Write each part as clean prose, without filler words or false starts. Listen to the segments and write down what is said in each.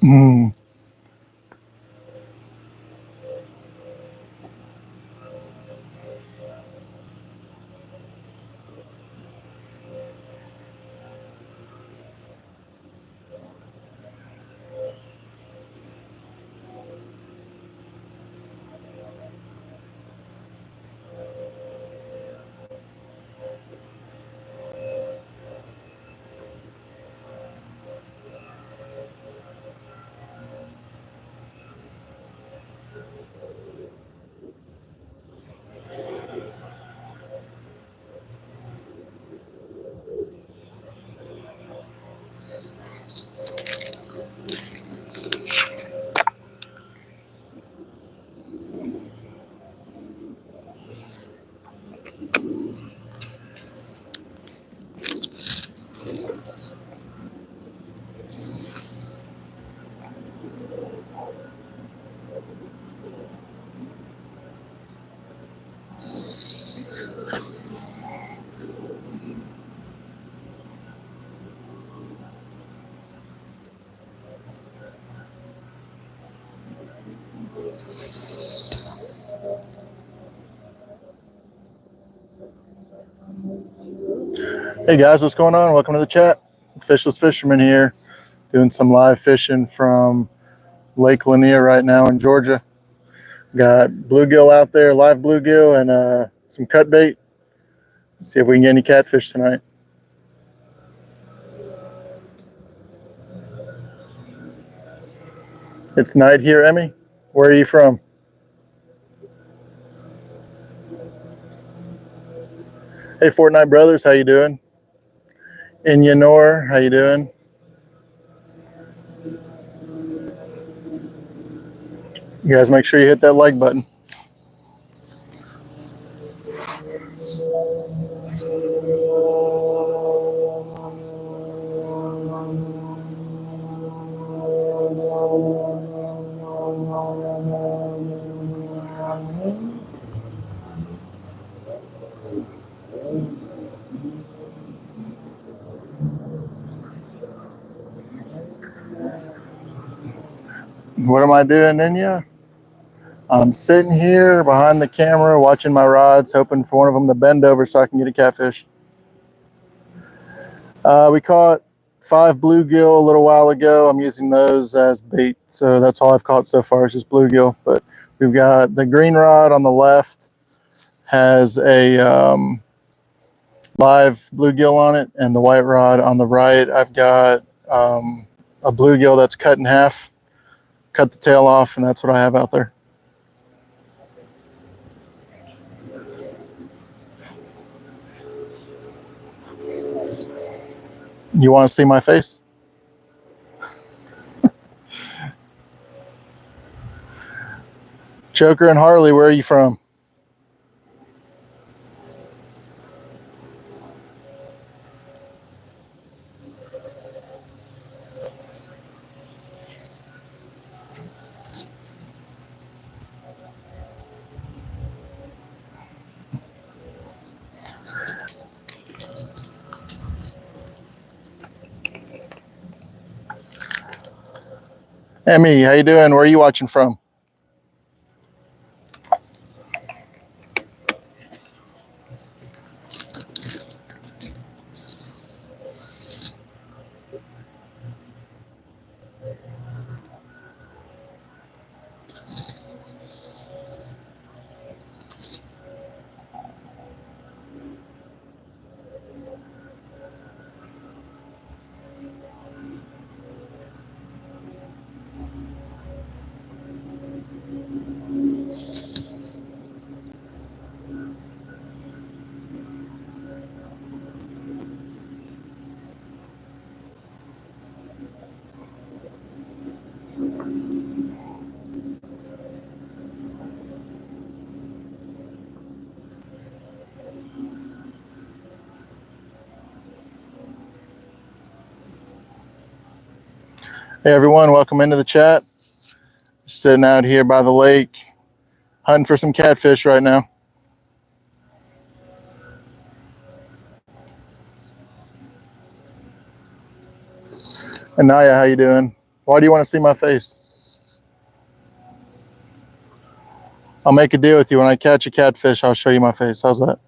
Mm. Hey guys, what's going on? Welcome to the chat. Fishless Fishermen here, doing some live fishing from Lake Lanier right now in Georgia. Got bluegill out there, live bluegill, and some cut bait. See if we can get any catfish tonight. It's night here, Emmy. Where are you from? Hey, Fortnite Brothers, how you doing? Inyanor, how you doing? You guys make sure you hit that like button. What am I doing, Inya? I'm sitting here behind the camera watching my rods, hoping for one of them to bend over so I can get a catfish. We caught 5 bluegill a little while ago. I'm using those as bait, so that's all I've caught so far is just bluegill. But we've got the green rod on the left has a live bluegill on it, and the white rod on the right, I've got a bluegill that's cut in half, cut the tail off, and that's what I have out there. You want to see my face? Joker and Harley, where are you from? Emmy, how you doing? Where are you watching from? Hey everyone, welcome into the chat. Sitting out here by the lake, hunting for some catfish right now. Anaya, how you doing? Why do you want to see my face? I'll make a deal with you. When I catch a catfish, I'll show you my face. How's that?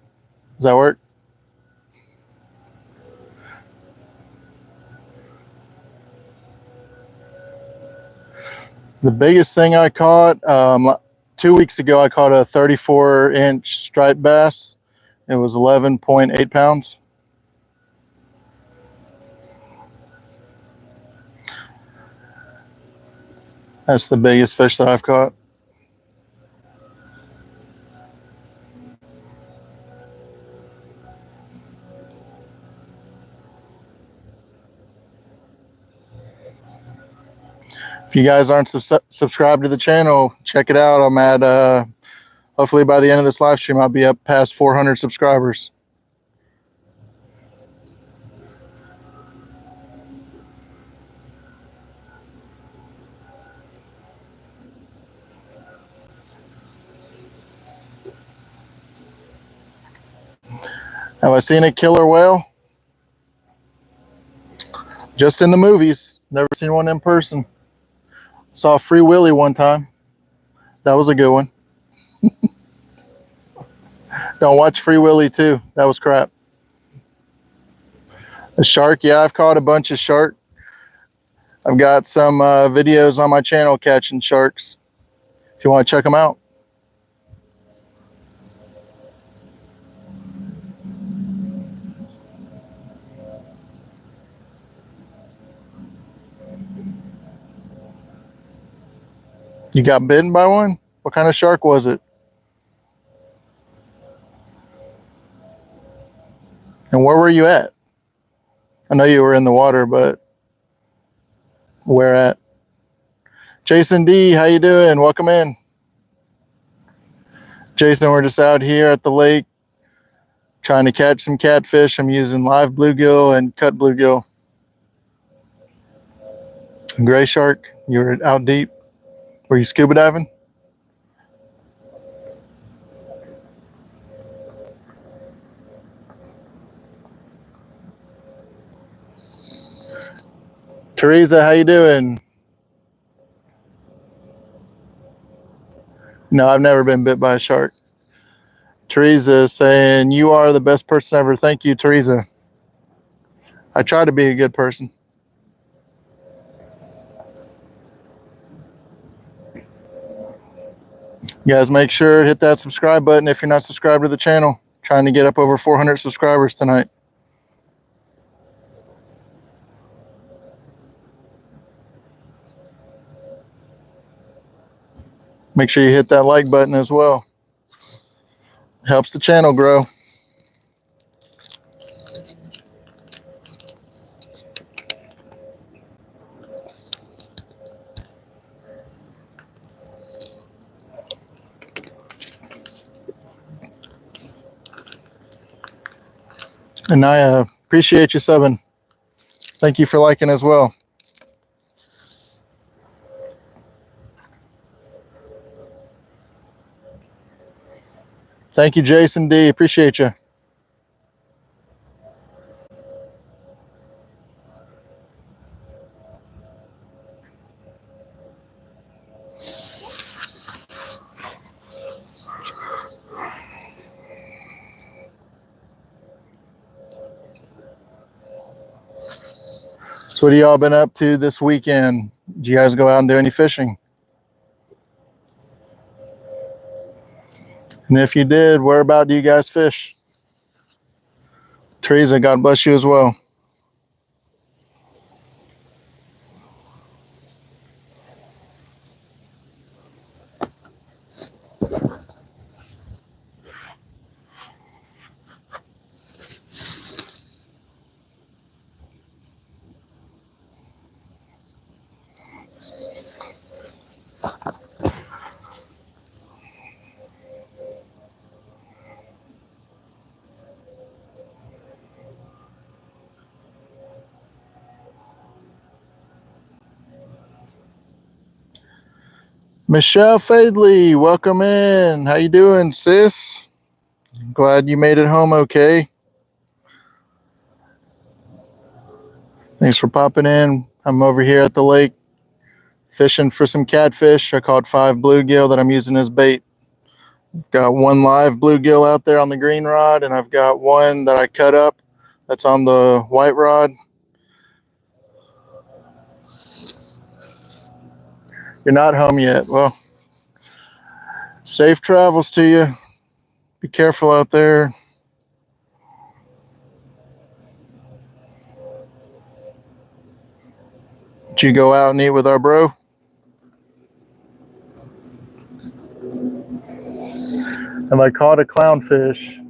Does that work? The biggest thing I caught, 2 weeks ago, I caught a 34-inch striped bass. It was 11.8 pounds. That's the biggest fish that I've caught. If you guys aren't subscribed to the channel, check it out. I'm at, hopefully by the end of this live stream, I'll be up past 400 subscribers. Have I seen a killer whale? Just in the movies. Never seen one in person. Saw Free Willy one time. That was a good one. Don't watch Free Willy 2. That was crap. A shark? Yeah, I've caught a bunch of shark. I've got some videos on my channel catching sharks. If you want to check them out. You got bitten by one? What kind of shark was it? And where were you at? I know you were in the water, but where at? Jason D, how you doing? Welcome in. Jason, we're just out here at the lake trying to catch some catfish. I'm using live bluegill and cut bluegill. Gray shark, you were out deep. Were you scuba diving? Teresa, how you doing? No, I've never been bit by a shark. Teresa saying, you are the best person ever. Thank you, Teresa. I try to be a good person. You guys make sure to hit that subscribe button if you're not subscribed to the channel. Trying to get up over 400 subscribers tonight. Make sure you hit that like button as well. It helps the channel grow. And I appreciate you subbing. Thank you for liking as well. Thank you, Jason D. Appreciate you. So what have y'all been up to this weekend? Did you guys go out and do any fishing? And if you did, where about do you guys fish? Teresa, God bless you as well. Michelle Fadley, welcome in. How you doing, sis? Glad you made it home okay. Thanks for popping in. I'm over here at the lake Fishing for some catfish. I caught 5 bluegill that I'm using as bait. Got 1 live bluegill out there on the green rod, and I've got 1 that I cut up that's on the white rod. You're not home yet. Well, safe travels to you. Be careful out there. Did you go out and eat with our bro? Have I caught a clownfish?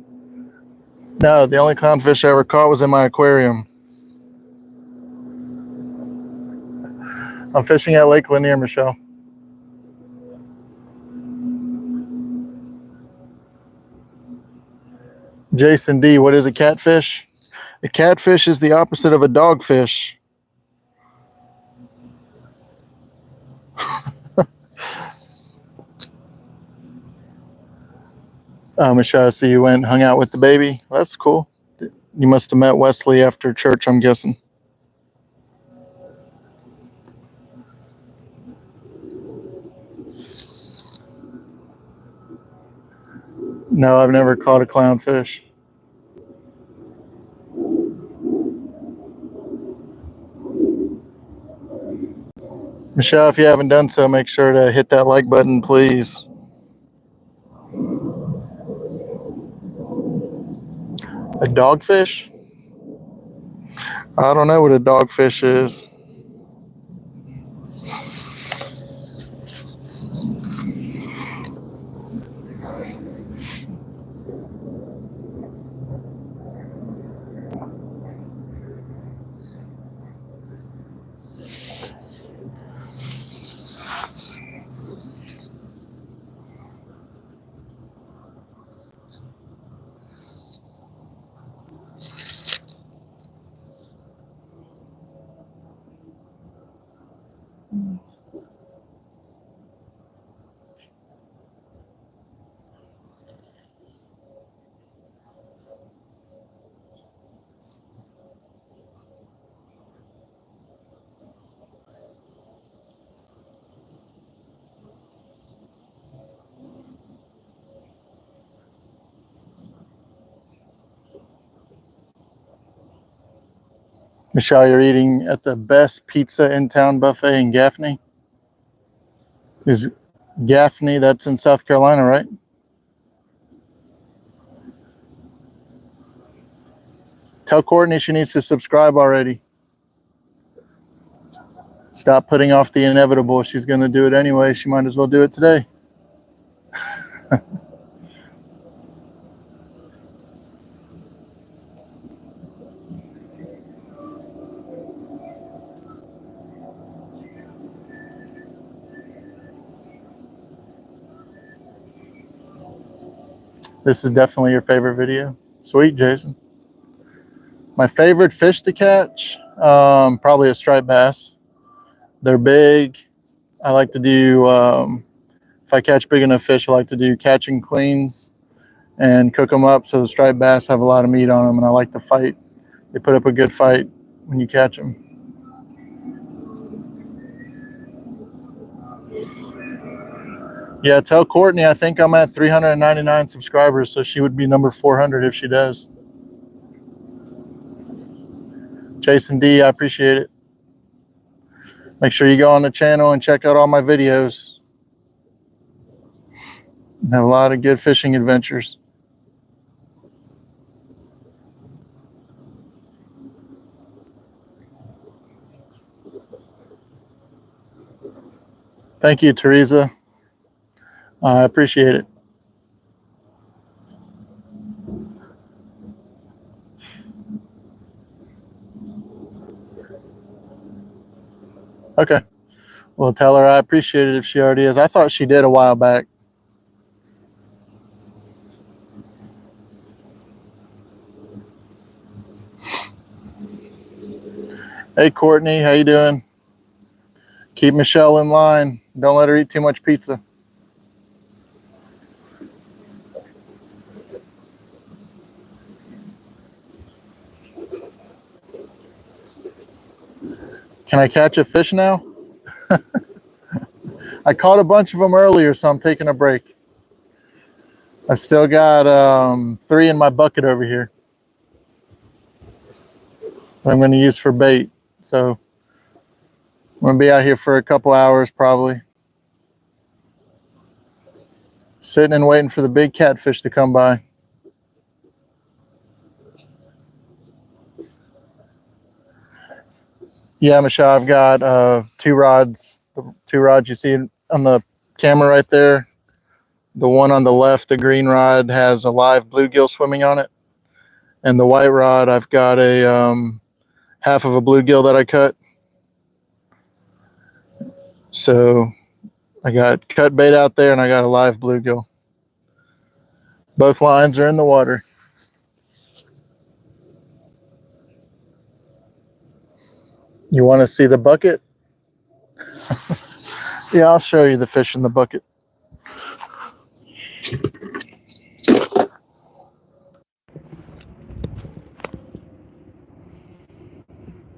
No, the only clownfish I ever caught was in my aquarium. I'm fishing at Lake Lanier, Michelle. Jason D, what is a catfish? A catfish is the opposite of a dogfish. Michelle, so you went and hung out with the baby. Well, that's cool. You must have met Wesley after church, I'm guessing. No, I've never caught a clownfish. Michelle, if you haven't done so, make sure to hit that like button, please. A dogfish? I don't know what a dogfish is. Michelle, you're eating at the best pizza in town buffet in Gaffney. Is Gaffney, that's in South Carolina, right? Tell Courtney she needs to subscribe already. Stop putting off the inevitable. She's going to do it anyway. She might as well do it today. This is definitely your favorite video. Sweet, Jason. My favorite fish to catch, probably a striped bass. They're big. I like to do, if I catch big enough fish, I like to do catch and cleans and cook them up so the striped bass have a lot of meat on them, and I like to fight. They put up a good fight when you catch them. Yeah, tell Courtney I think I'm at 399 subscribers, so she would be number 400 if she does. Jason D, I appreciate it. Make sure you go on the channel and check out all my videos. I have a lot of good fishing adventures. Thank you, Teresa. I appreciate it. Okay. Well, tell her I appreciate it if she already is. I thought she did a while back. Hey, Courtney, how you doing? Keep Michelle in line. Don't let her eat too much pizza. Can I catch a fish now? I caught a bunch of them earlier, so I'm taking a break. I've still got 3 in my bucket over here I'm going to use for bait. So I'm going to be out here for a couple hours probably. Sitting and waiting for the big catfish to come by. Yeah, Michelle, I've got 2 rods. The 2 rods you see on the camera right there. The one on the left, the green rod, has a live bluegill swimming on it. And the white rod, I've got a half of a bluegill that I cut. So I got cut bait out there and I got a live bluegill. Both lines are in the water. You want to see the bucket? Yeah, I'll show you the fish in the bucket.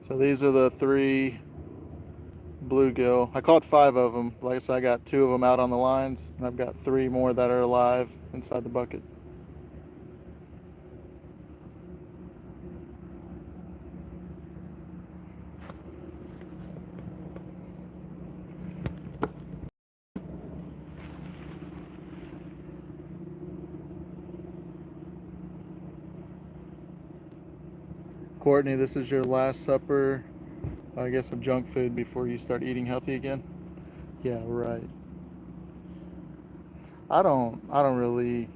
So these are the 3 bluegill. I caught 5 of them. Like I said, I got 2 of them out on the lines, and I've got 3 more that are alive inside the bucket. Courtney, this is your last supper, I guess, of junk food before you start eating healthy again? Yeah, right. I don't really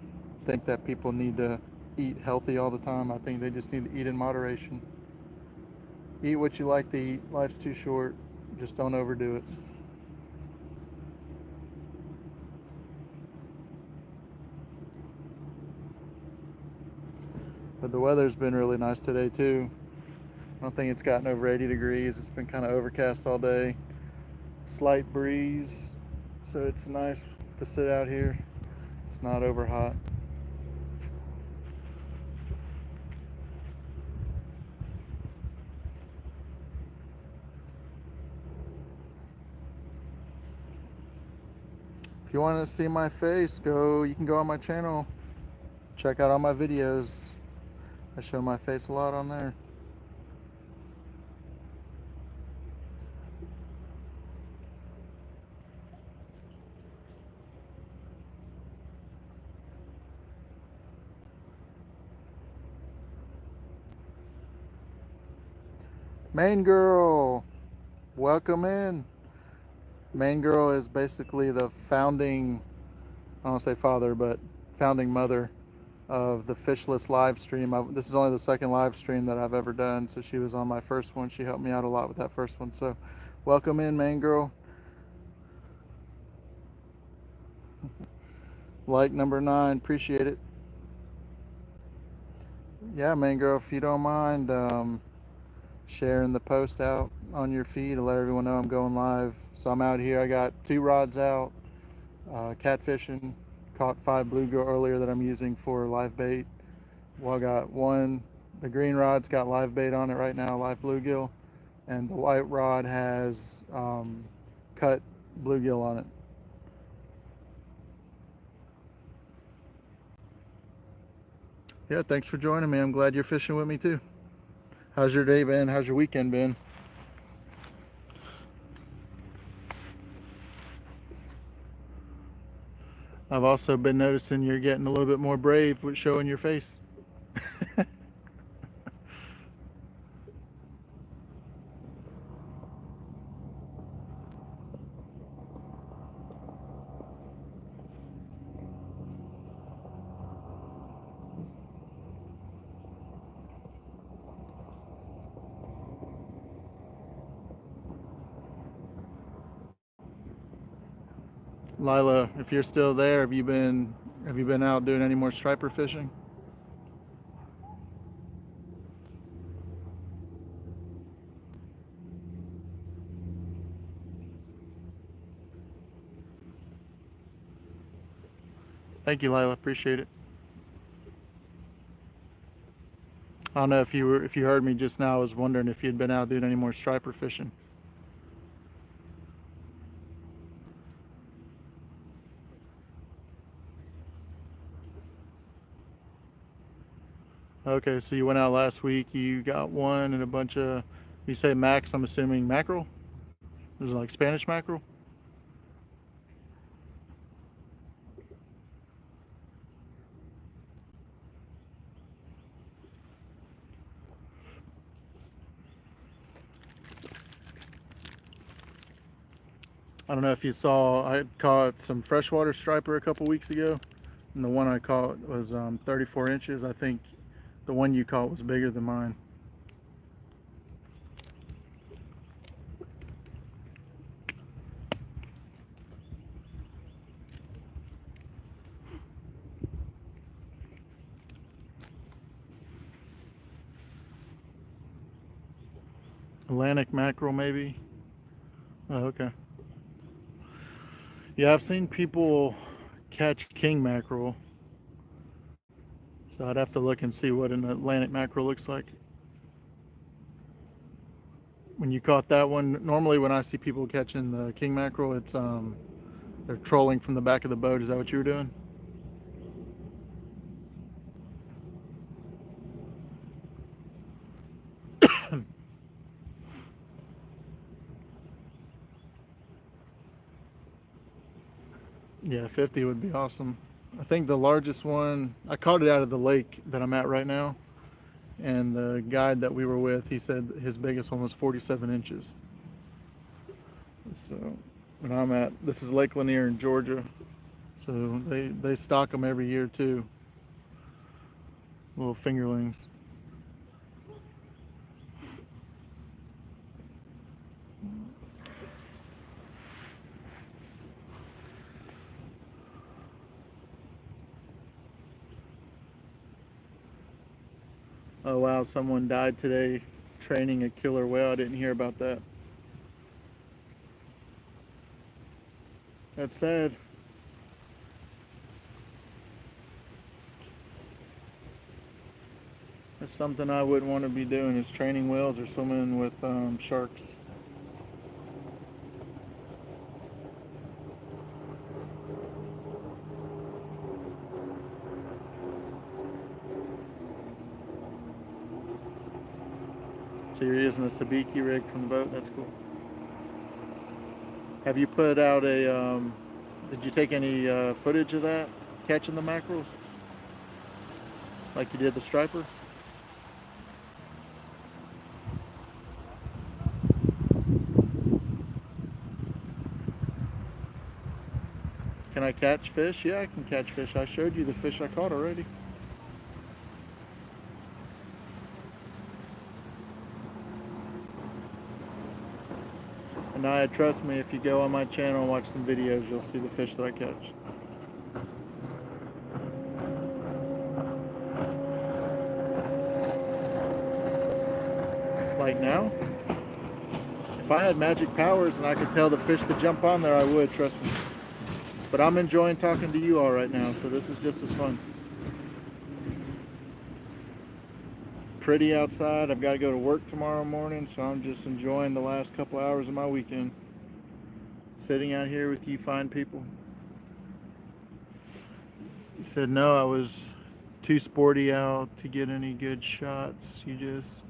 think that people need to eat healthy all the time. I think they just need to eat in moderation. Eat what you like to eat. Life's too short. Just don't overdo it. But the weather's been really nice today too. I don't think it's gotten over 80 degrees. It's been kind of overcast all day. Slight breeze, so it's nice to sit out here. It's not over hot. If you want to see my face, you can go on my channel. Check out all my videos. I show my face a lot on there. Main girl, welcome in. Main girl is basically the founding, I don't want to say father, but founding mother of the Fishless live stream. This is only the 2nd live stream that I've ever done, so she was on my first one. She helped me out a lot with that first one. So welcome in, main girl. Like number 9, appreciate it. Yeah, main girl, if you don't mind sharing the post out on your feed to let everyone know I'm going live. So I'm out here. I got 2 rods out, catfishing. Caught 5 bluegill earlier that I'm using for live bait. Well, I got 1. The green rod's got live bait on it right now, live bluegill, and the white rod has cut bluegill on it. Yeah, thanks for joining me. I'm glad you're fishing with me too. How's your day been? How's your weekend been? I've also been noticing you're getting a little bit more brave with showing your face. Lila, if you're still there, have you been out doing any more striper fishing? Thank you, Lila. Appreciate it. I don't know if you heard me just now. I was wondering if you'd been out doing any more striper fishing. Okay, so you went out last week. You got one and a bunch of, you say max, I'm assuming mackerel? Is it like Spanish mackerel? I don't know if you saw, I caught some freshwater striper a couple weeks ago, and the one I caught was 34 inches. I think the one you caught was bigger than mine. Atlantic mackerel, maybe. Oh, okay. Yeah, I've seen people catch king mackerel, so I'd have to look and see what an Atlantic mackerel looks like. When you caught that one, normally when I see people catching the king mackerel, it's they're trolling from the back of the boat. Is that what you were doing? Yeah, 50 would be awesome. I think the largest one, I caught it out of the lake that I'm at right now, and the guide that we were with, he said his biggest one was 47 inches. So, when I'm at, this is Lake Lanier in Georgia, so they stock them every year too, little fingerlings. Oh wow, someone died today training a killer whale. I didn't hear about that. That's sad. That's something I wouldn't want to be doing, is training whales or swimming with sharks. So you're using a sabiki rig from the boat. That's cool. Have you put out a? Did you take any footage of that catching the mackerels, like you did the striper? Can I catch fish? Yeah, I can catch fish. I showed you the fish I caught already. And Naya, trust me, if you go on my channel and watch some videos, you'll see the fish that I catch. Like now, if I had magic powers and I could tell the fish to jump on there, I would, trust me. But I'm enjoying talking to you all right now, so this is just as fun. It's pretty outside. I've got to go to work tomorrow morning, so I'm just enjoying the last couple hours of my weekend. Sitting out here with you fine people. He said, no, I was too sporty out to get any good shots. You just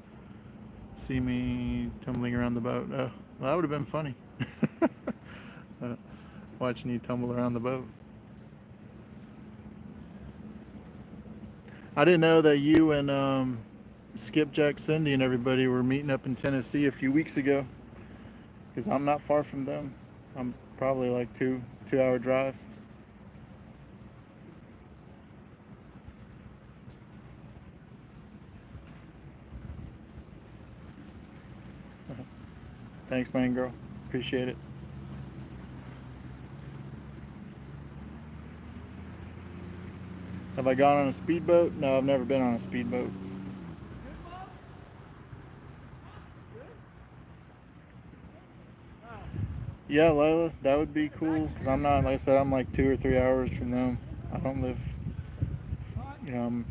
see me tumbling around the boat. Oh, well, that would have been funny. Watching you tumble around the boat. I didn't know that you and Skipjack, Cindy, and everybody were meeting up in Tennessee a few weeks ago. Because I'm not far from them. I'm probably like two-hour drive. Thanks, man, girl. Appreciate it. Have I gone on a speedboat? No, I've never been on a speedboat. Yeah, Layla, that would be cool. Because I'm not, like I said, I'm like 2 or 3 hours from them. I don't live, I'm,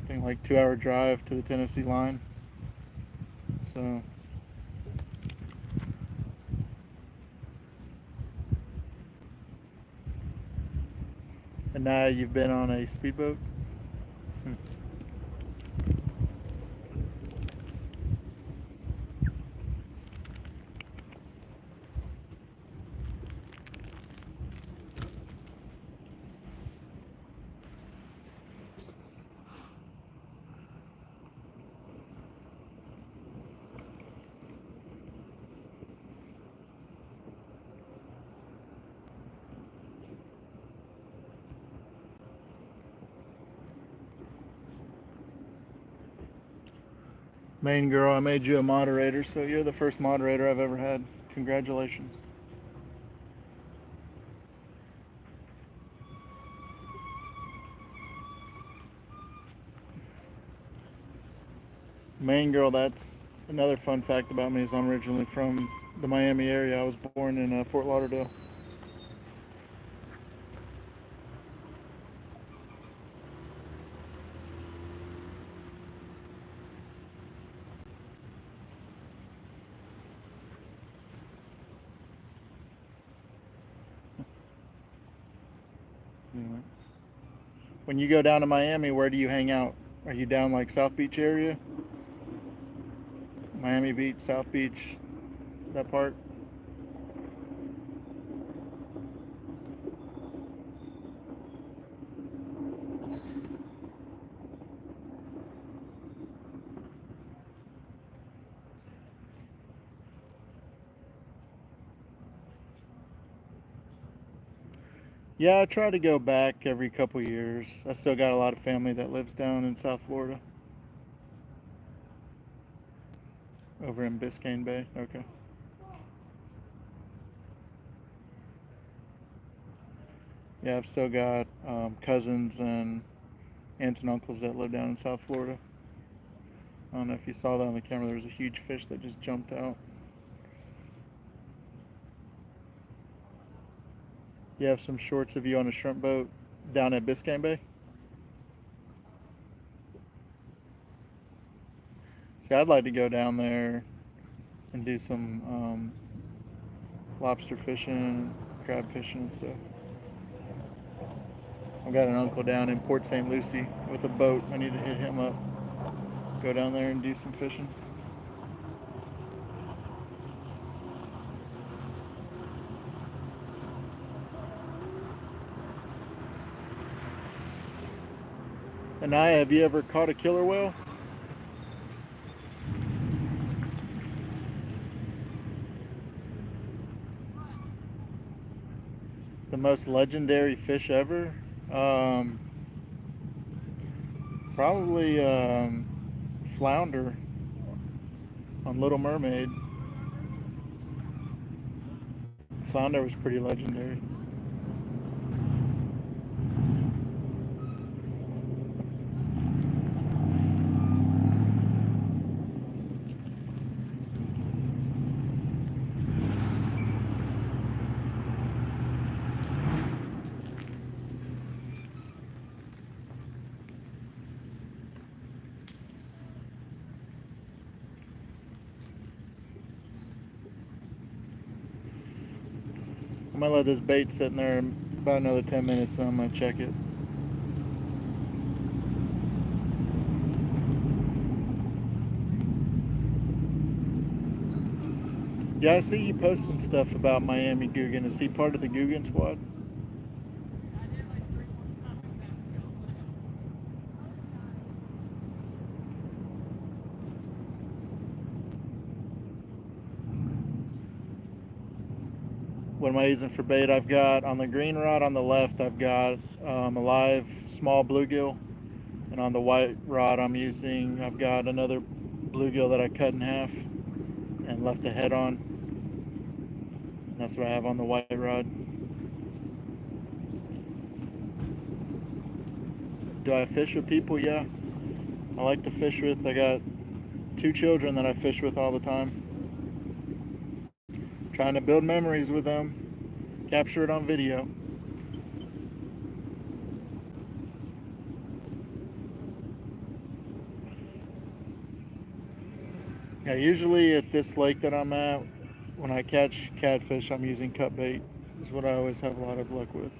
I think like 2-hour drive to the Tennessee line. So, and now you've been on a speedboat? Hmm. Main girl, I made you a moderator, so you're the first moderator I've ever had. Congratulations. Main girl, that's another fun fact about me is I'm originally from the Miami area. I was born in Fort Lauderdale. Yeah. When you go down to Miami, where do you hang out? Are you down like South Beach area? Miami Beach, South Beach, that part? Yeah, I try to go back every couple years. I still got a lot of family that lives down in South Florida, over in Biscayne Bay. Okay. Yeah, I've still got cousins and aunts and uncles that live down in South Florida. I don't know if you saw that on the camera. There was a huge fish that just jumped out. You have some shorts of you on a shrimp boat down at Biscayne Bay? See, I'd like to go down there and do some lobster fishing, crab fishing and stuff. I've got an uncle down in Port St. Lucie with a boat. I need to hit him up. Go down there and do some fishing. Anaya, have you ever caught a killer whale? The most legendary fish ever? Um, Probably flounder on Little Mermaid. Flounder was pretty legendary. I'm gonna let this bait sit in there about another 10 minutes, then I'm gonna check it. Yeah, I see you posting stuff about Miami Guggen. Is he part of the Guggen squad? What am I using for bait? I've got on the green rod on the left, I've got a live small bluegill. And on the white rod I've got another bluegill that I cut in half and left the head on. And that's what I have on the white rod. Do I fish with people? Yeah. I like to fish with, I got 2 children that I fish with all the time. Trying to build memories with them, capture it on video. Yeah, usually at this lake that I'm at, when I catch catfish, I'm using cut bait. Is what I always have a lot of luck with.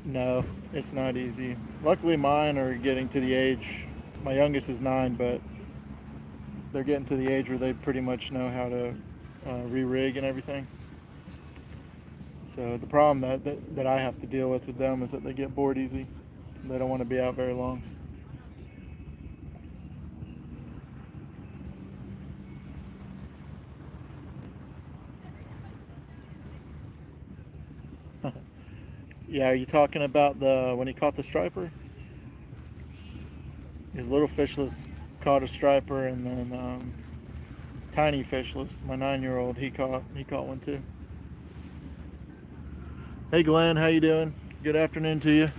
No, it's not easy. Luckily, mine are getting to the age. My youngest is 9, but they're getting to the age where they pretty much know how to re-rig and everything. So the problem that I have to deal with them is that they get bored easy. They don't want to be out very long. Yeah, are you talking about the when he caught the striper? His little fishless caught a striper, and then tiny fishless, my 9-year-old, he caught one too. Hey Glenn, how you doing? Good afternoon to you.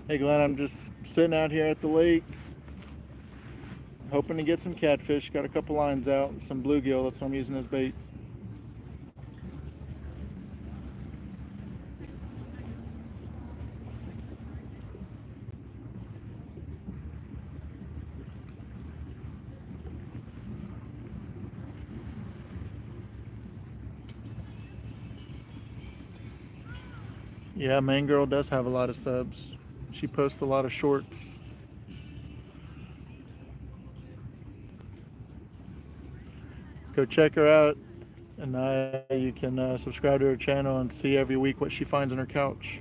Hey Glenn, I'm just sitting out here at the lake, hoping to get some catfish. Got a couple lines out, and some bluegill. That's what I'm using as bait. Yeah, Main Girl does have a lot of subs. She posts a lot of shorts. Go check her out, and you can subscribe to her channel and see every week what she finds on her couch.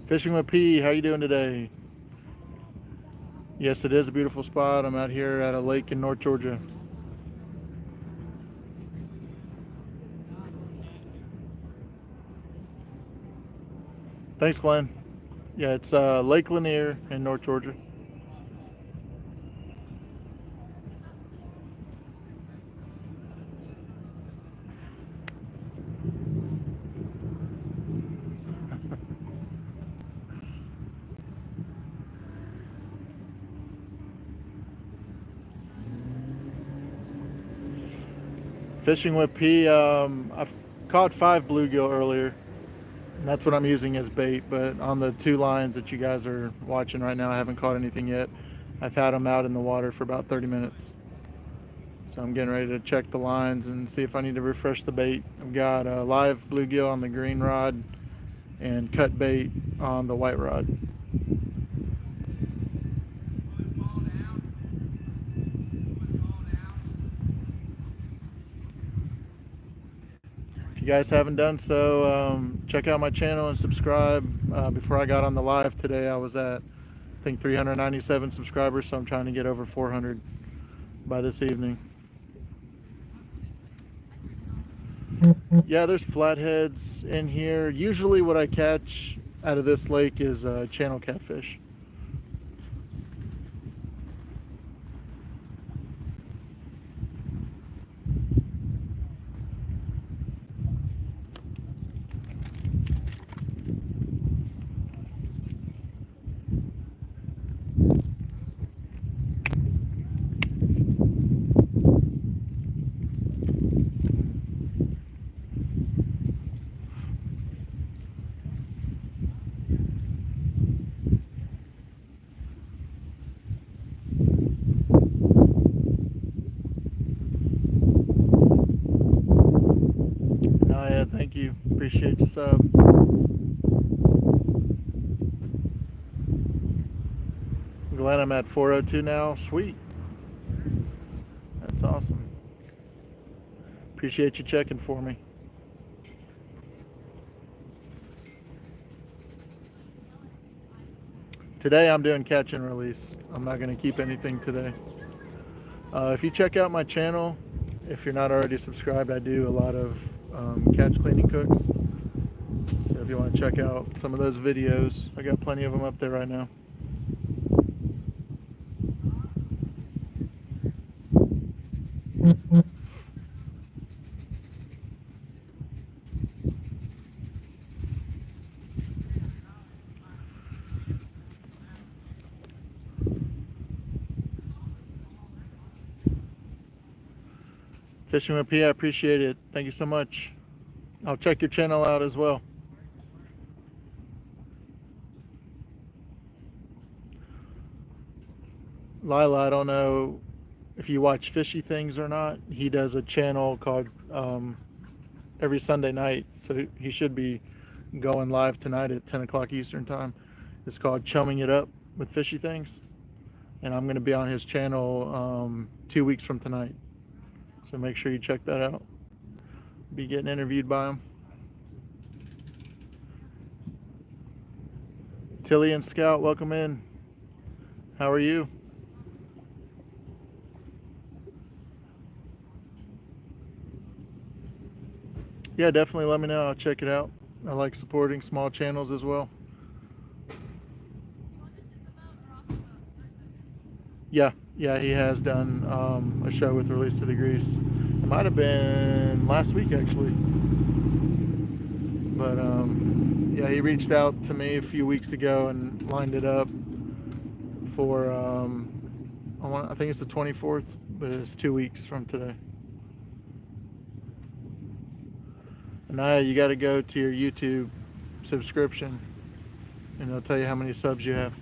Fishing with P, how you doing today? Yes, it is a beautiful spot. I'm out here at a lake in North Georgia. Thanks, Glenn. Yeah, it's Lake Lanier in North Georgia. Fishing with P, I've caught 5 bluegill earlier, and that's what I'm using as bait. But on the 2 lines that you guys are watching right now, I haven't caught anything yet. I've had them out in the water for about 30 minutes. So I'm getting ready to check the lines and see if I need to refresh the bait. I've got a live bluegill on the green rod and cut bait on the white rod. If you guys haven't done so, check out my channel and subscribe. Before I got on the live today, I was at, I think, 397 subscribers, so I'm trying to get over 400 by this evening. Yeah, there's flatheads in here. Usually what I catch out of this lake is channel catfish. Oh yeah, thank you. Appreciate the sub. Glad I'm at 402 now. Sweet. That's awesome. Appreciate you checking for me. Today I'm doing catch and release. I'm not going to keep anything today. If you check out my channel, if you're not already subscribed, I do a lot of catch cleaning cooks. So if you want to check out some of those videos, I got plenty of them up there right now. Fishing with P, I appreciate it. Thank you so much. I'll check your channel out as well. Lila, I don't know if you watch Fishy Things or not. He does a channel called Every Sunday Night, so he should be going live tonight at 10 o'clock Eastern time. It's called Chumming It Up with Fishy Things. And I'm going to be on his channel 2 weeks from tonight. So make sure you check that out. Be getting interviewed by him. Tilly and Scout, welcome in. How are you? Yeah, definitely let me know. I'll check it out. I like supporting small channels as well. Yeah, he has done a show with Release to the Grease. It might have been last week actually. But yeah, he reached out to me a few weeks ago and lined it up for I think it's the 24th, but it's 2 weeks from today. And you got to go to your YouTube subscription, and it'll tell you how many subs you have.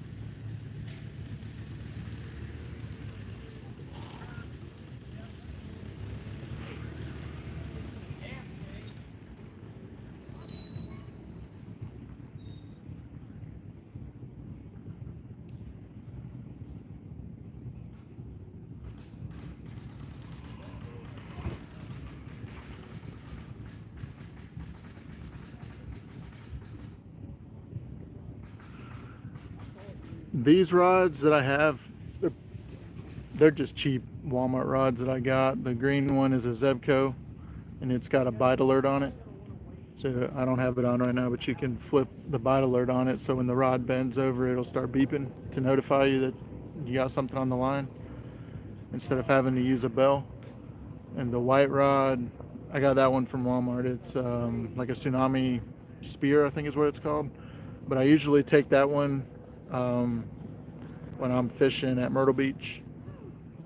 These rods that I have, they're just cheap Walmart rods that I got. The green one is a Zebco, and it's got a bite alert on it. So I don't have it on right now, but you can flip the bite alert on it, so when the rod bends over, it'll start beeping to notify you that you got something on the line instead of having to use a bell. And the white rod, I got that one from Walmart. It's like a tsunami spear, I think is what it's called. But I usually take that one when I'm fishing at Myrtle Beach.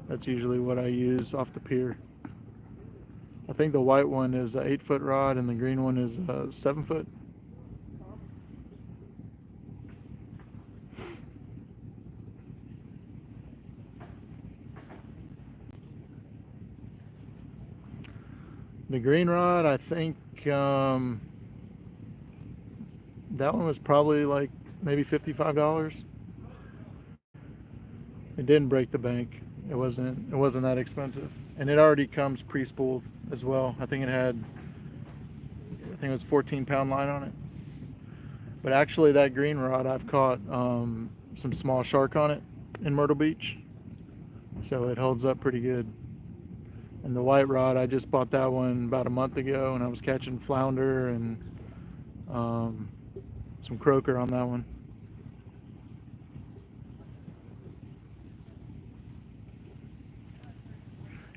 That's usually what I use off the pier. I think the white one is an 8-foot rod and the green one is 7 foot. The green rod, I think that one was probably like maybe $55. It didn't break the bank. It wasn't that expensive, and it already comes pre-spooled as well. I think it was 14-pound line on it. But actually, that green rod, I've caught some small shark on it in Myrtle Beach, so it holds up pretty good. And the white rod, I just bought that one about a month ago, and I was catching flounder and some croaker on that one.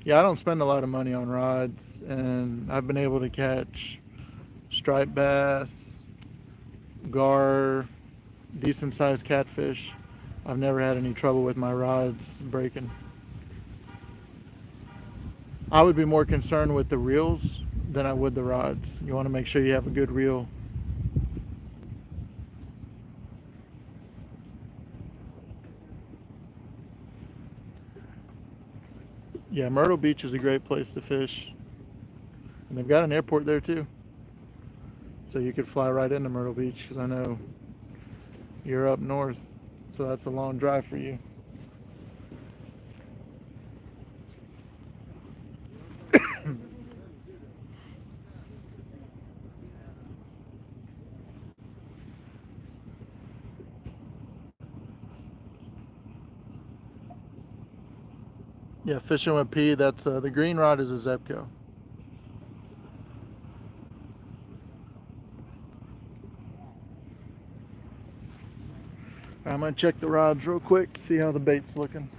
Yeah, I don't spend a lot of money on rods, and I've been able to catch striped bass, gar, decent sized catfish. I've never had any trouble with my rods breaking. I would be more concerned with the reels than I would the rods. You want to make sure you have a good reel. Yeah, Myrtle Beach is a great place to fish. And they've got an airport there too. So you could fly right into Myrtle Beach, because I know you're up north, so that's a long drive for you. Yeah, fishing with P, that's the green rod is a Zebco. I'm gonna check the rods real quick, see how the bait's looking.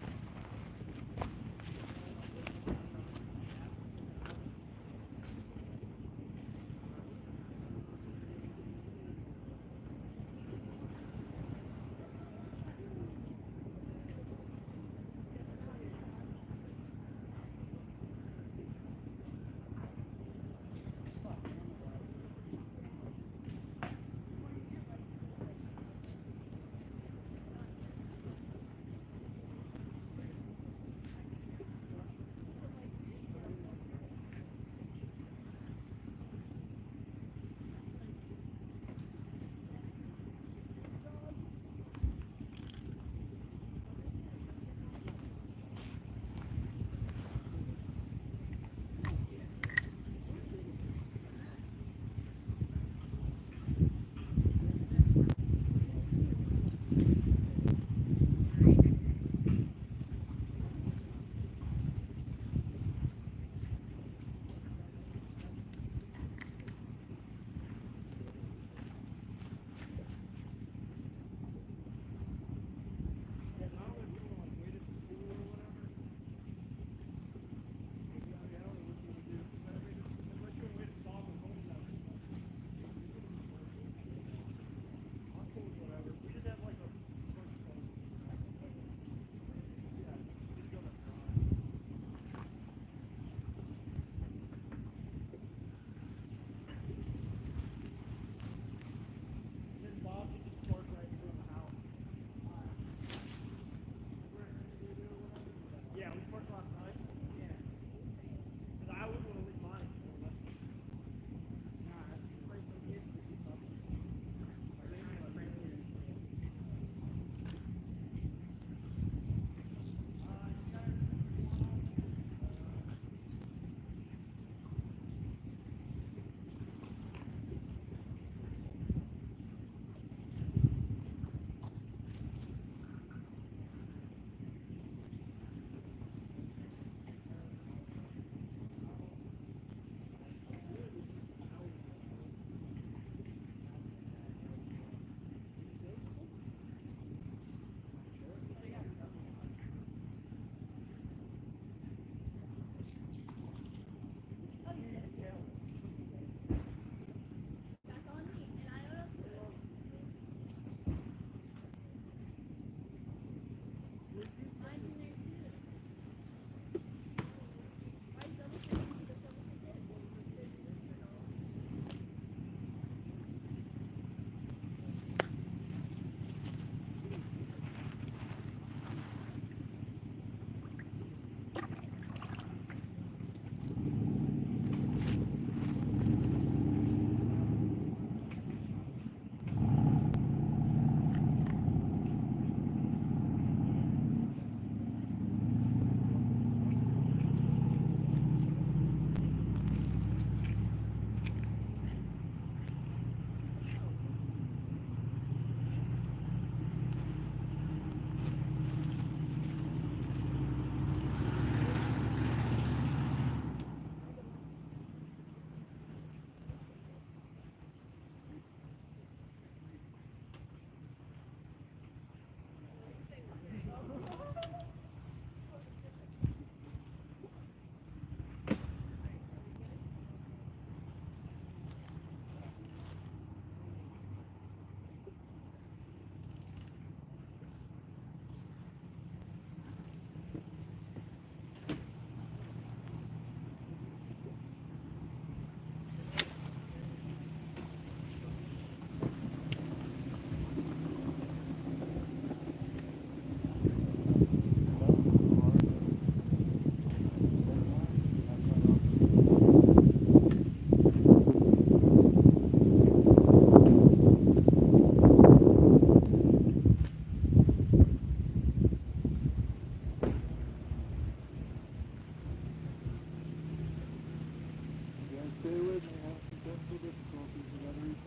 Stay with me. I have some technical difficulties. We got to retie.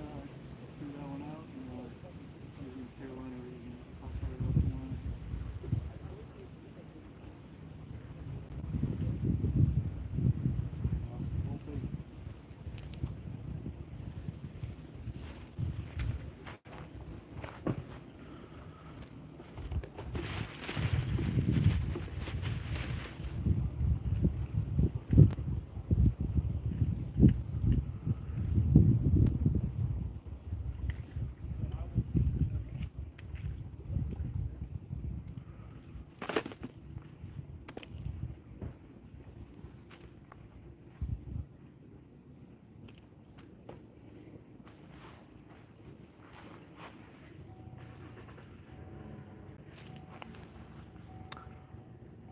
Figure that one out. And using Carolina region. I'll try it up tomorrow.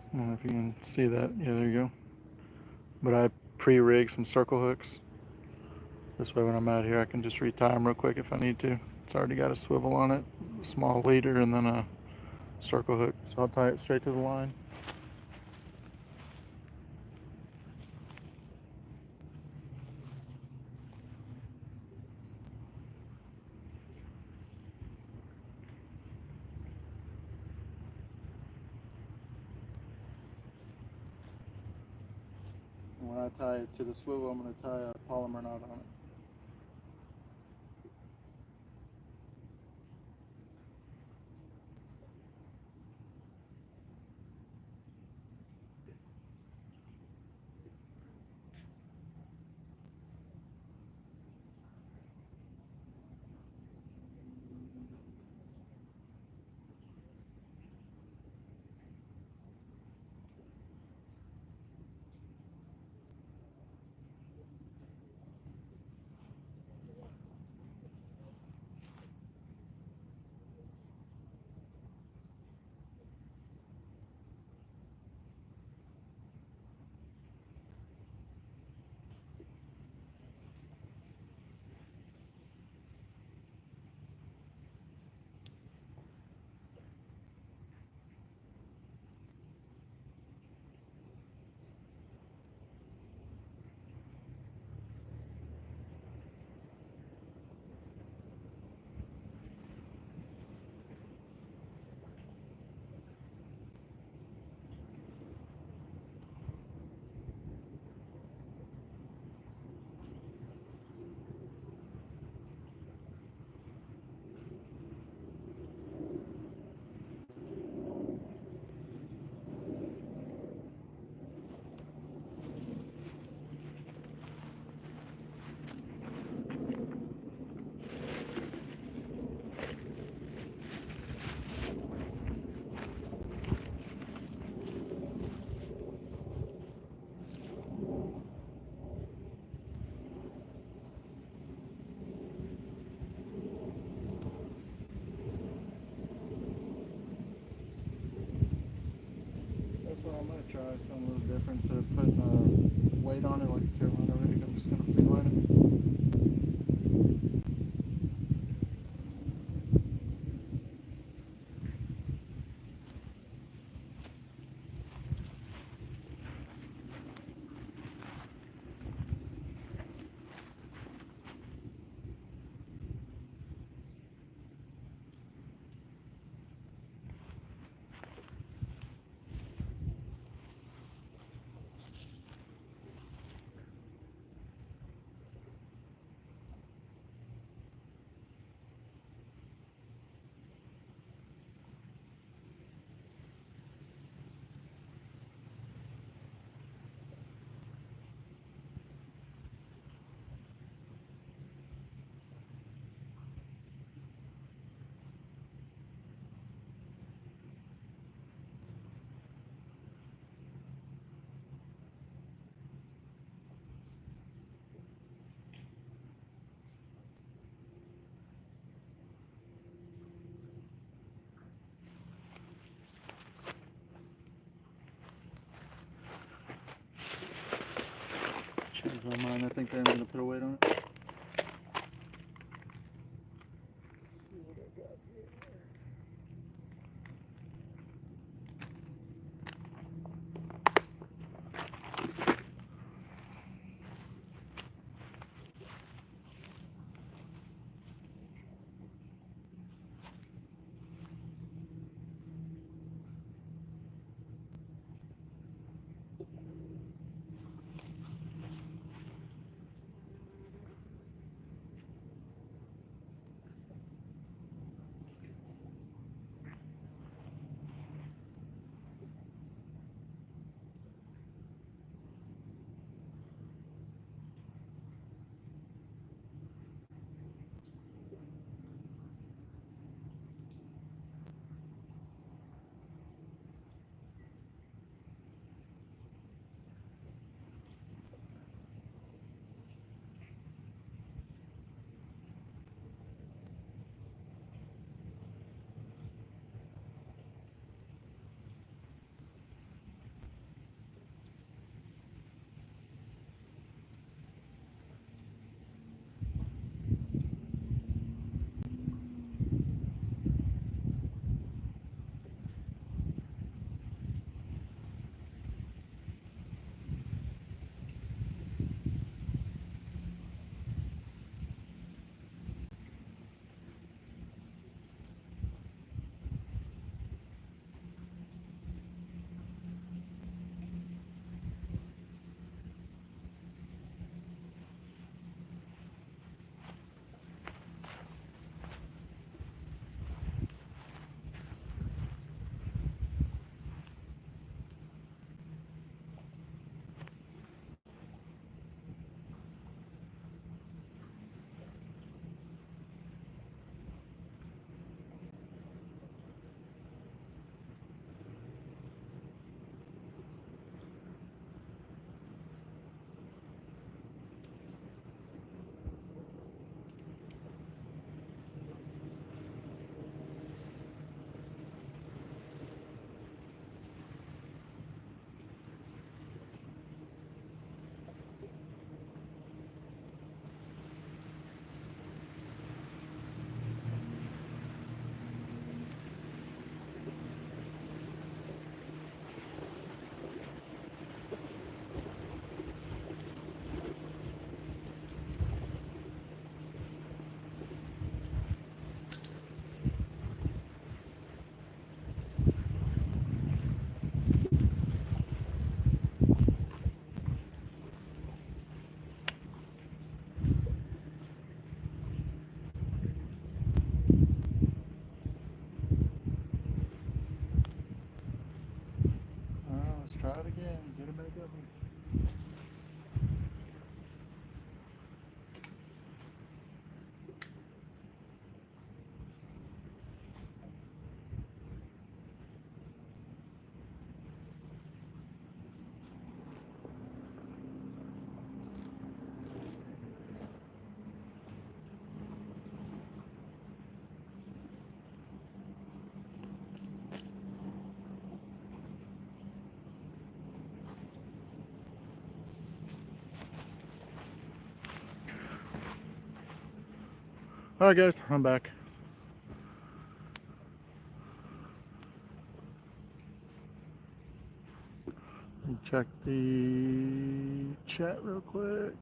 I don't know if you can see that. Yeah, there you go. But I pre-rig some circle hooks. This way when I'm out here I can just retie them real quick if I need to. It's already got a swivel on it, a small leader, and then a circle hook. So I'll tie it straight to the line. And when I tie it to the swivel, I'm going to tie a polymer knot on it. probably something a little different. Instead of putting weight on it like a Carolina rig, I'm just going to free line it. Changed my mind. I think I'm going to put a weight on it. All right, guys, I'm back. Let me check the chat real quick.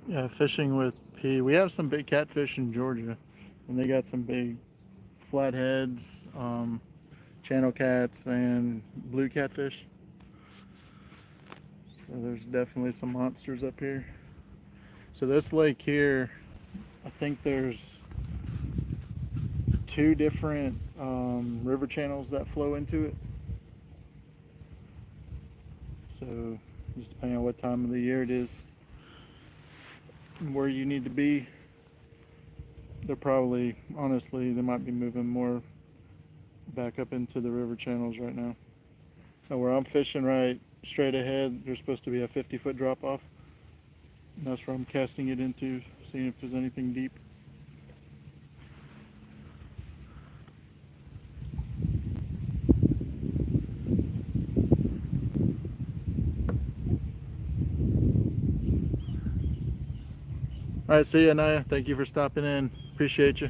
Yeah, fishing with P. We have some big catfish in Georgia, and they got some big flatheads, channel cats, and blue catfish. So there's definitely some monsters up here. So this lake here, I think there's two different river channels that flow into it. So just depending on what time of the year it is and where you need to be, they're probably, honestly, they might be moving more back up into the river channels right now. Now where I'm fishing right straight ahead, there's supposed to be a 50-foot drop off. And that's where I'm casting it into, seeing if there's anything deep. All right, see you, Naya. Thank you for stopping in. Appreciate you.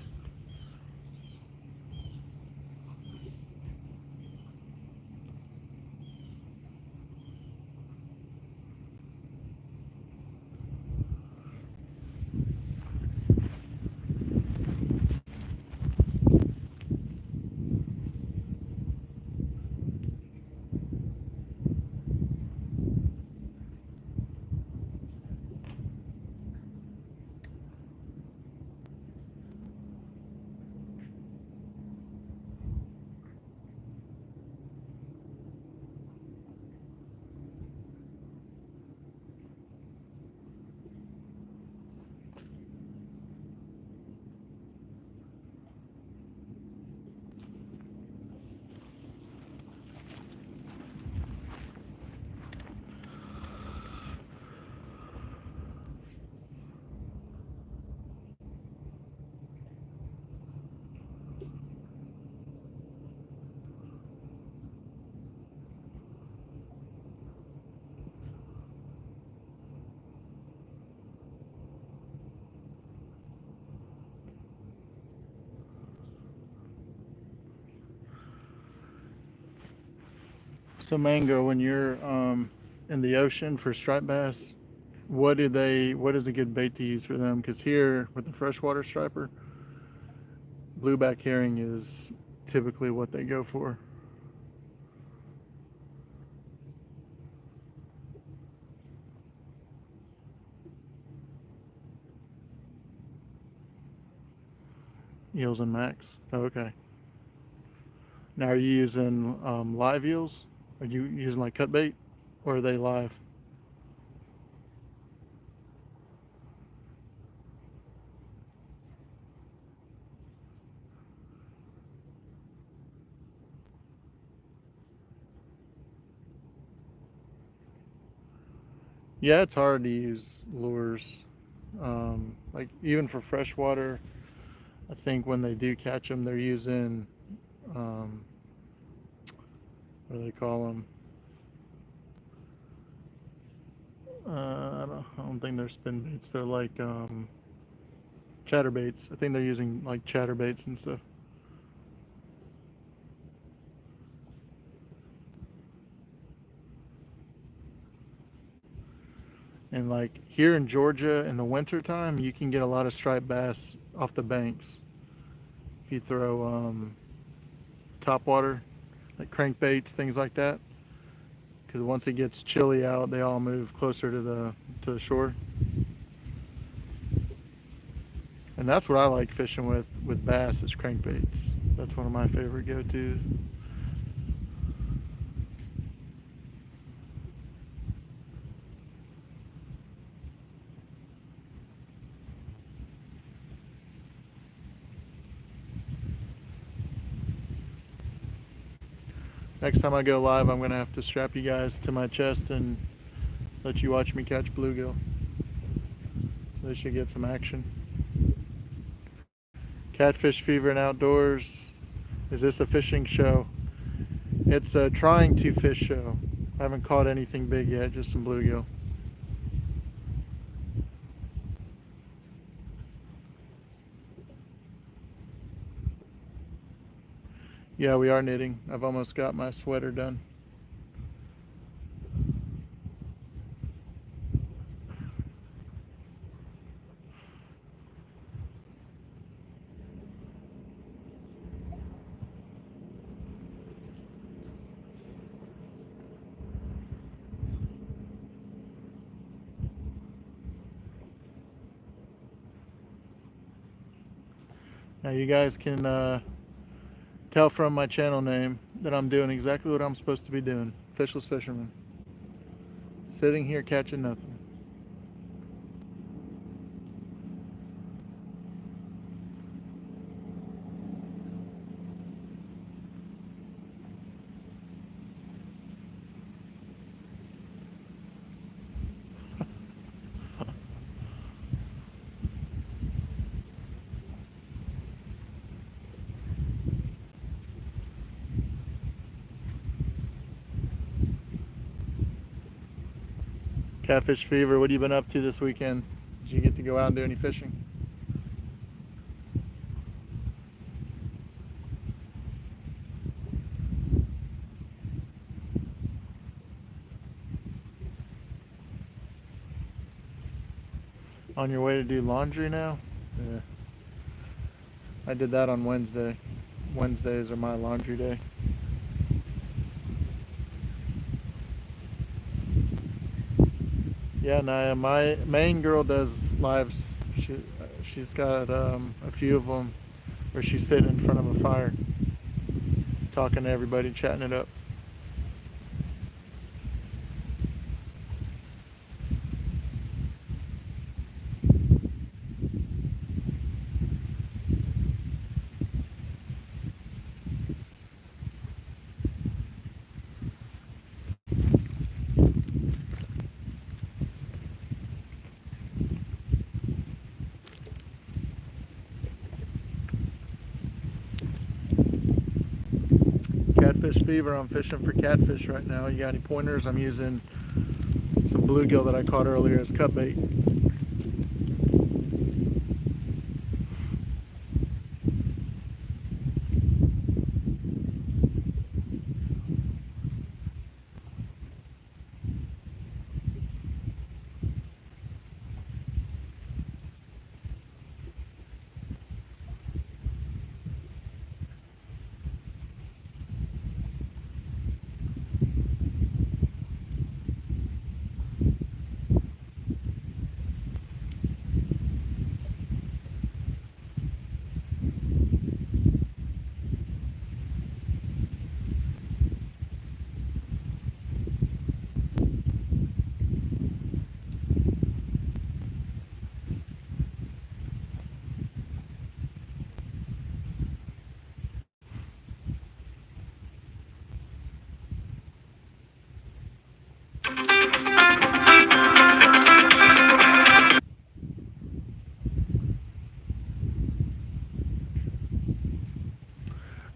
So Mango, when you're in the ocean for striped bass, what is a good bait to use for them? Because here with the freshwater striper, blueback herring is typically what they go for. Eels and max. Oh, okay. Now, are you using live eels? Are you using like cut bait, or are they live? Yeah, it's hard to use lures. Like even for freshwater, I think when they do catch them, they're using what do they call them? I don't think they're spin baits. They're like chatterbaits. I think they're using like chatterbaits and stuff. And like here in Georgia in the winter time, you can get a lot of striped bass off the banks if you throw top water, like crankbaits, things like that. Because once it gets chilly out, they all move closer to the shore. And that's what I like fishing with bass is crankbaits. That's one of my favorite go-tos. Next time I go live, I'm going to have to strap you guys to my chest and let you watch me catch bluegill. They should get some action. Catfish Fever and Outdoors. Is this a fishing show? It's a trying to fish show. I haven't caught anything big yet, just some bluegill. Yeah, we are knitting. I've almost got my sweater done. Now you guys can tell from my channel name that I'm doing exactly what I'm supposed to be doing. Fishless Fishermen. Sitting here catching nothing. Catfish Fever, what have you been up to this weekend? Did you get to go out and do any fishing? On your way to do laundry now? Yeah. I did that on Wednesday. Wednesdays are my laundry day. Yeah, Naya, my main girl does lives. She's got a few of them where she's sitting in front of a fire, talking to everybody, chatting it up. Catfish Fever, I'm fishing for catfish right now. You got any pointers? I'm using some bluegill that I caught earlier as cut bait.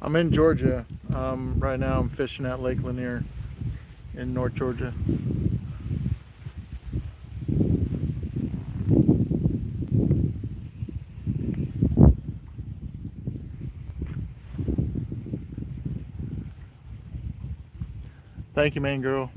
I'm in Georgia. Right now I'm fishing at Lake Lanier in North Georgia. Thank you, main girl.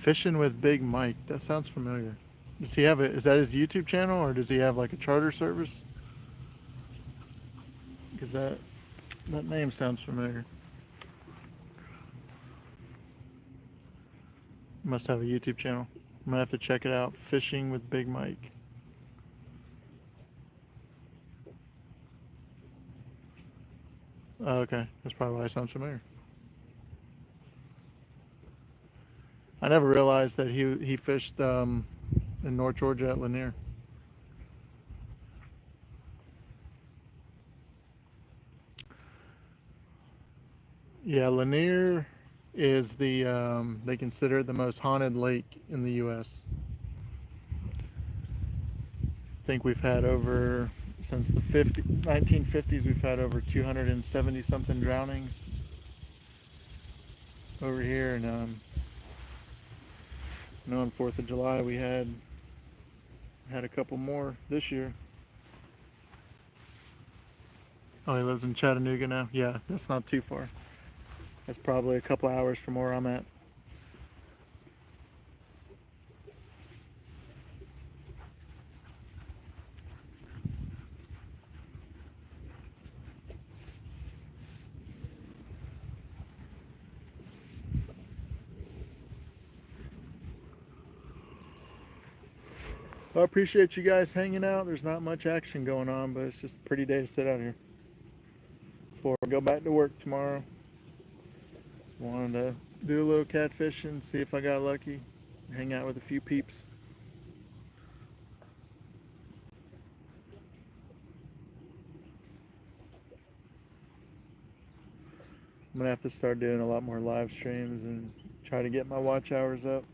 Fishing with Big Mike. That sounds familiar. Does he have is that his YouTube channel, or does he have like a charter service? Because that name sounds familiar. Must have a YouTube channel. I'm gonna have to check it out. Fishing with Big Mike. Oh, okay, that's probably why it sounds familiar. I never realized that he fished in North Georgia at Lanier. Yeah, Lanier is they consider it the most haunted lake in the U.S. I think we've had over, since the 1950s, we've had over 270 something drownings over here, and on 4th of July we had a couple more this year. Oh, he lives in Chattanooga now. Yeah, that's not too far. That's probably a couple hours from where I'm at. I appreciate you guys hanging out. There's not much action going on, but it's just a pretty day to sit out here before I go back to work tomorrow. Wanted to do a little catfishing, see if I got lucky, hang out with a few peeps. I'm gonna have to start doing a lot more live streams and try to get my watch hours up.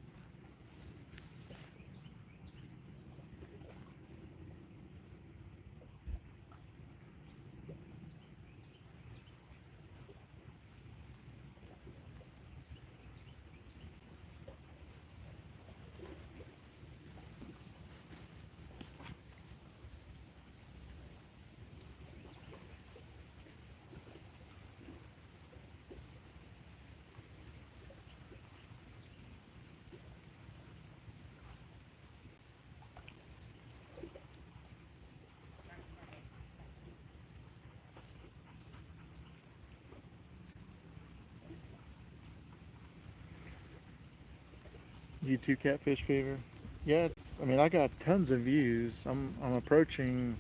YouTube catfish fever. Yeah, I mean, I got tons of views. I'm approaching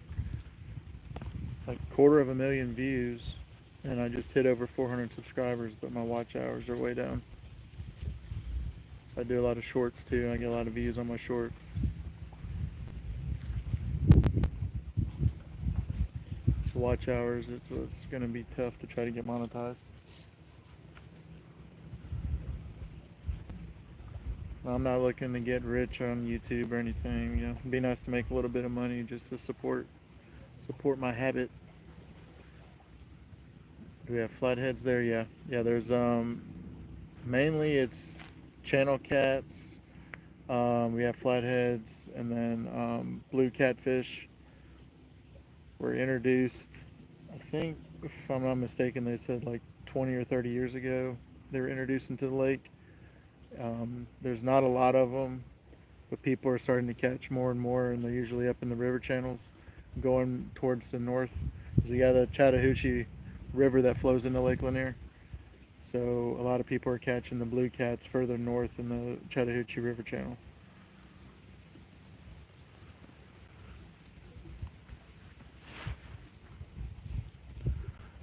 like 250,000 views, and I just hit over 400 subscribers, but my watch hours are way down. So I do a lot of shorts too. I get a lot of views on my shorts. The watch hours, it's going to be tough to try to get monetized. I'm not looking to get rich on YouTube or anything. You know, it'd be nice to make a little bit of money just to support my habit. Do we have flatheads there? Yeah. There's mainly it's channel cats. We have flatheads, and then blue catfish were introduced, I think, if I'm not mistaken, they said like 20 or 30 years ago they were introduced into the lake. There's not a lot of them, but people are starting to catch more and more, and they're usually up in the river channels going towards the north. So we got the Chattahoochee River that flows into Lake Lanier. So a lot of people are catching the blue cats further north in the Chattahoochee River channel.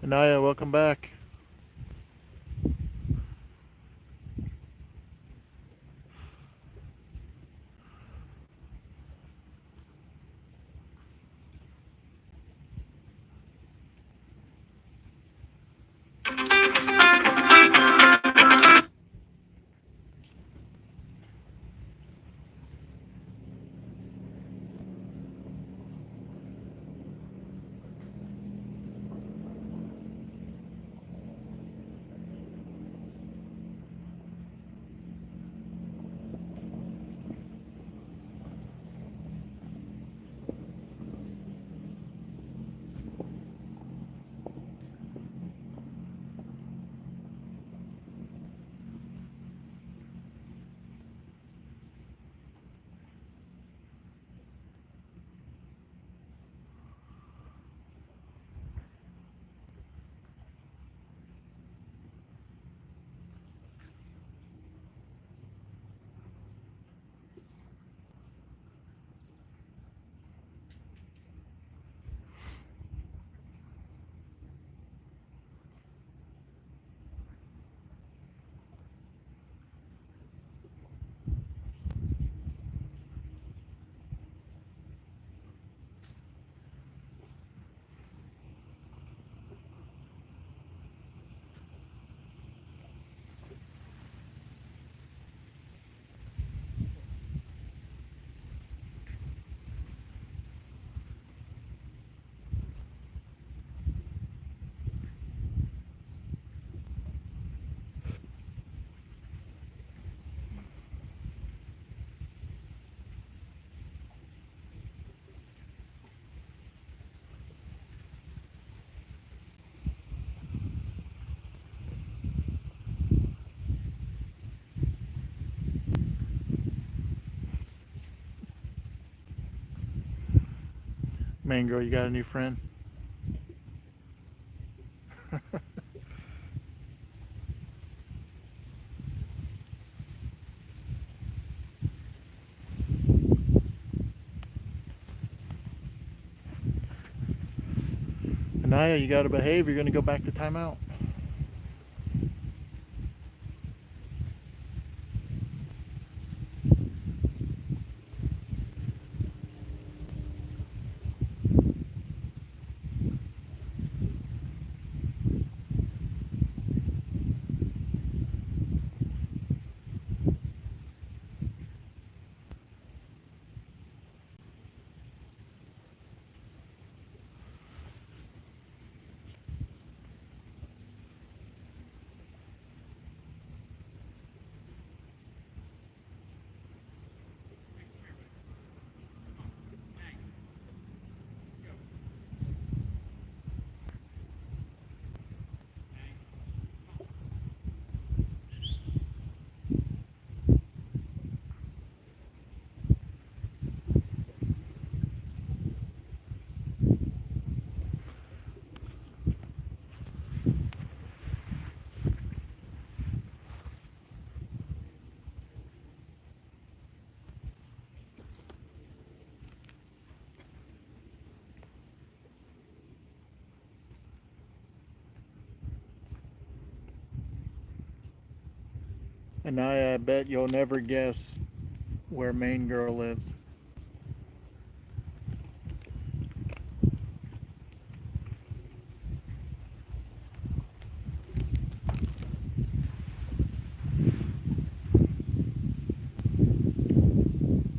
Anaya, welcome back. Main girl, you got a new friend? Anaya, you got to behave. You're going to go back to timeout. Anaya, I bet you'll never guess where main girl lives.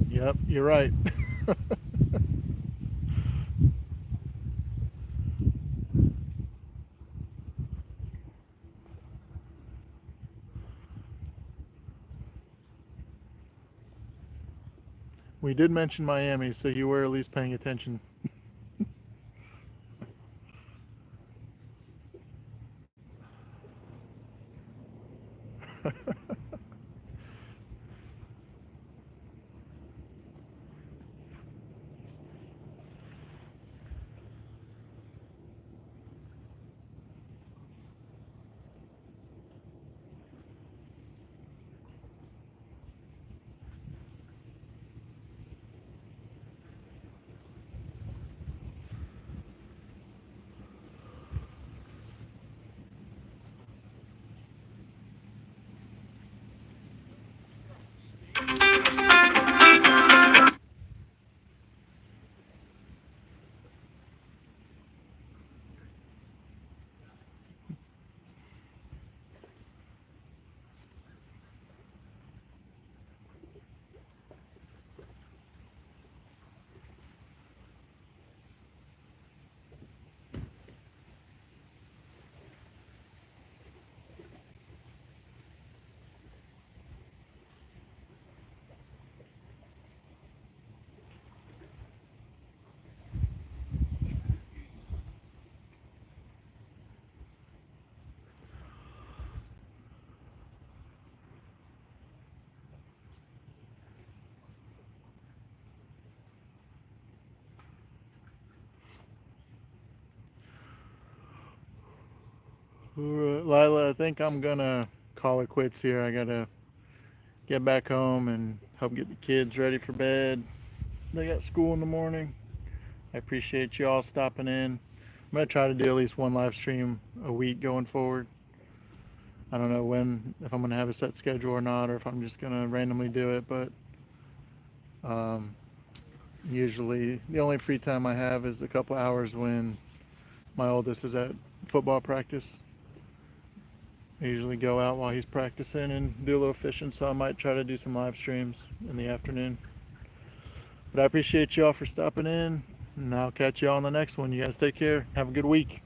Yep, you're right. We did mention Miami, so you were at least paying attention. Lila, I think I'm gonna call it quits here. I gotta get back home and help get the kids ready for bed. They got school in the morning. I appreciate you all stopping in. I'm gonna try to do at least one live stream a week going forward. I don't know if I'm gonna have a set schedule or not, or if I'm just gonna randomly do it, but usually the only free time I have is a couple hours when my oldest is at football practice. I usually go out while he's practicing and do a little fishing, so I might try to do some live streams in the afternoon. But I appreciate you all for stopping in, and I'll catch you all on the next one. You guys take care. Have a good week.